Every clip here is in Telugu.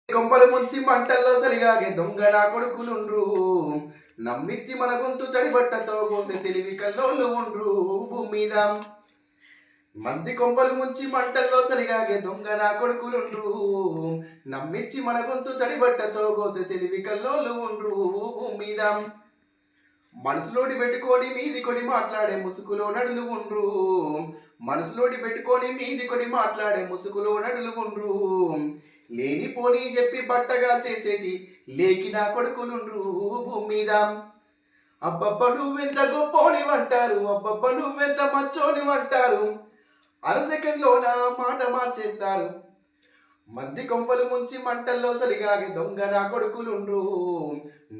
కొంపలు ముంచి మంటల్లో సలిగాగే దొంగ నా కొడుకులుండ్రు. నమ్మిచ్చి మన గొంతు తడిబట్టతో కోసే తెలివి కల్లోళ్ళు ఉండ్రు భూమి మీద. మంది కొంపలు ముంచి మంటల్లో సలిగాగే దొంగ నా కొడుకులుండ్రు. నమ్మిచ్చి మన గొంతు తడిబట్టతో కోసే తెలివి కల్లోళ్ళు ఉండ్రు భూమి మీద. మనసులోడి పెట్టుకొని మీది కొడి మాట్లాడే ముసుగులో నడులు ఉండ్రు. మనసులోడి పెట్టుకొని మీది కొడి మాట్లాడే ముసుగులో నడులు ఉండ్రు. లేని పోనీ చెప్పి బట్టగా చేసేటి లేకి నా కొడుకులుండ్రు భూమి మీద. అబ్బబ్బ నువ్వెంత గొప్పోనివంటారు, అబ్బబ్బ నువ్వెంత మచ్చోనివంటారు, అర సెకండ్లో నా మాట మార్చేస్తారు. మద్ది కొంపలు ముంచి మంటల్లో సలిగాగే దొంగ నా కొడుకులుండ్రు.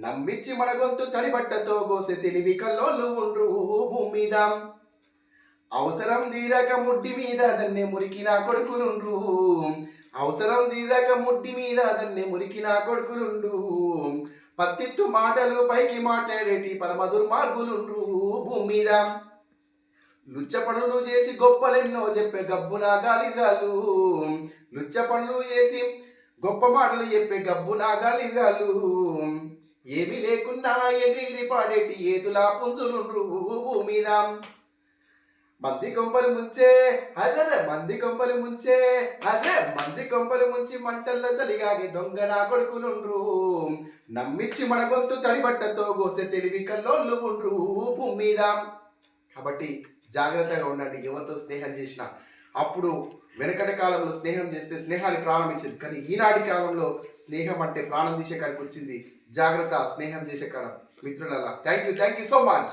నమ్మిచ్చి మన గొంతు తడిబట్టతో కోసే తెలివి కల్లోళ్ళు ఉండ్రు భూమి మీద. అవసరం తీరాక ముడ్డి మీద దన్నే మురికి నా కొడుకులుండ్రు. అవసరం తీరాక ముడ్డి మీద దన్నే మురికి నా కొడుకులుండ్రు. పత్తిత్తు మాటలు పైకి మాట్లాడేటి పరమ దుర్మార్గులుండ్రు భూమి మీద. లుచ్చ పనులు చేసి గొప్పలెన్నో చెప్పే గబ్బు నా గాలిగాలు. లుచ్చ పనులు చేసి గొప్ప మాటలు చెప్పే గబ్బు నా గాలిగాలు. ఏమీ లేకున్నా ఎగిరి పాడేటి ఏతులా పుంజులుండ్రు భూమి మీద. మంది కొంపలు ముంచే అదే మంది కొంపలు ముంచే అదే మంది కొంపలు ముంచి మంటల్లో సలిగాగే దొంగ నా కొడుకులుండ్రు. నమ్మిచ్చి మన గొంతు తడిబట్టతో కోసే తెలివి కల్లోళ్ళు ఉండ్రు భూమి మీద. కాబట్టి జాగ్రత్తగా ఉండండి. ఎవరితో స్నేహం చేసినా అప్పుడు వెనకటి కాలంలో స్నేహం చేస్తే స్నేహాన్ని ప్రారంభించింది, కానీ ఈనాటి కాలంలో స్నేహం అంటే ప్రాణం తీసే కాడికి వచ్చింది. జాగ్రత్త స్నేహం చేసే కాలం మిత్రులలా. Thank you so much.